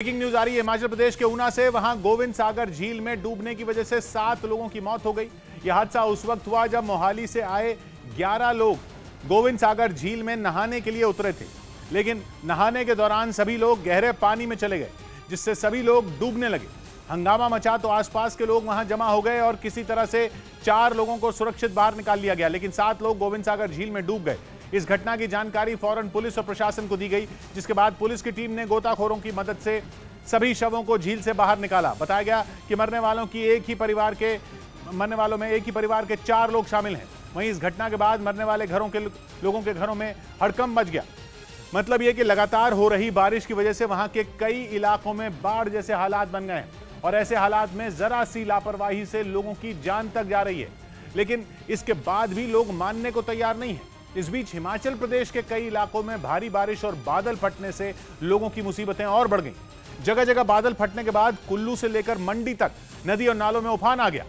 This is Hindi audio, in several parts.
ब्रेकिंग न्यूज आ रही है हिमाचल प्रदेश के ऊना से। वहां गोविंद सागर झील में डूबने की वजह से 7 लोगों की मौत हो गई। यह हादसा उस वक्त हुआ जब मोहाली से आए 11 लोग गोविंद सागर झील में नहाने के लिए उतरे थे, लेकिन नहाने के दौरान सभी लोग गहरे पानी में चले गए, जिससे सभी लोग डूबने लगे। हंगामा मचा तो आसपास के लोग वहां जमा हो गए और किसी तरह से 4 लोगों को सुरक्षित बाहर निकाल लिया गया, लेकिन 7 लोग गोविंद सागर झील में डूब गए। इस घटना की जानकारी फौरन पुलिस और प्रशासन को दी गई, जिसके बाद पुलिस की टीम ने गोताखोरों की मदद से सभी शवों को झील से बाहर निकाला। बताया गया कि मरने वालों में एक ही परिवार के 4 लोग शामिल हैं। वहीं इस घटना के बाद मरने वाले लोगों के घरों में हड़कंप मच गया। मतलब यह कि लगातार हो रही बारिश की वजह से वहां के कई इलाकों में बाढ़ जैसे हालात बन गए हैं और ऐसे हालात में जरा सी लापरवाही से लोगों की जान तक जा रही है, लेकिन इसके बाद भी लोग मानने को तैयार नहीं है। इस बीच हिमाचल प्रदेश के कई इलाकों में भारी बारिश और बादल फटने से लोगों की मुसीबतें और बढ़ गईं। जगह जगह बादल फटने के बाद कुल्लू से लेकर मंडी तक नदी और नालों में उफान आ गया,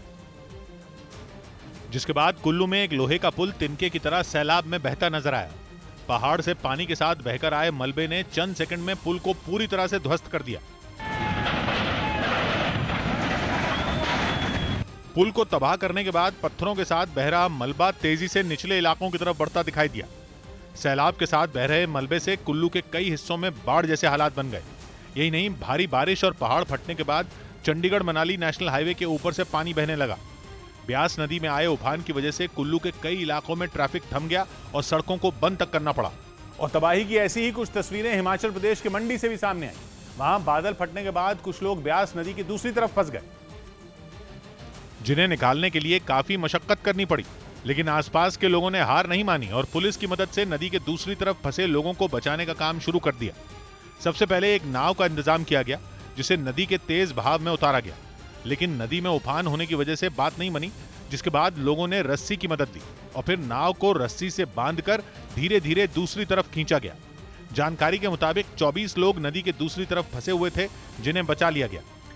जिसके बाद कुल्लू में एक लोहे का पुल तिनके की तरह सैलाब में बहता नजर आया। पहाड़ से पानी के साथ बहकर आए मलबे ने चंद सेकंड में पुल को पूरी तरह से ध्वस्त कर दिया। पुल को तबाह करने के बाद पत्थरों के साथ बह रहा मलबा तेजी से निचले इलाकों की तरफ बढ़ता दिखाई दिया। सैलाब के साथ बह रहे मलबे से कुल्लू के कई हिस्सों में बाढ़ जैसे हालात बन गए। यही नहीं, भारी बारिश और पहाड़ फटने के बाद चंडीगढ़ मनाली नेशनल हाईवे के ऊपर से पानी बहने लगा। ब्यास नदी में आए उफान की वजह से कुल्लू के कई इलाकों में ट्रैफिक थम गया और सड़कों को बंद तक करना पड़ा। और तबाही की ऐसी ही कुछ तस्वीरें हिमाचल प्रदेश के मंडी से भी सामने आई। वहां बादल फटने के बाद कुछ लोग ब्यास नदी की दूसरी तरफ फंस गए, जिन्हें निकालने के लिए काफी मशक्कत करनी पड़ी, लेकिन आसपास के लोगों ने हार नहीं मानी और पुलिस की मदद से नदी के दूसरी तरफ फंसे लोगों को बचाने का काम शुरू कर दिया। सबसे पहले एक नाव का इंतजाम किया गया, जिसे नदी के तेज बहाव में उतारा गया, लेकिन नदी में उफान होने की वजह से बात नहीं बनी, जिसके बाद लोगों ने रस्सी की मदद दी और फिर नाव को रस्सी से बांधकर धीरे धीरे दूसरी तरफ खींचा गया। जानकारी के मुताबिक 24 लोग नदी के दूसरी तरफ फंसे हुए थे, जिन्हें बचा लिया गया।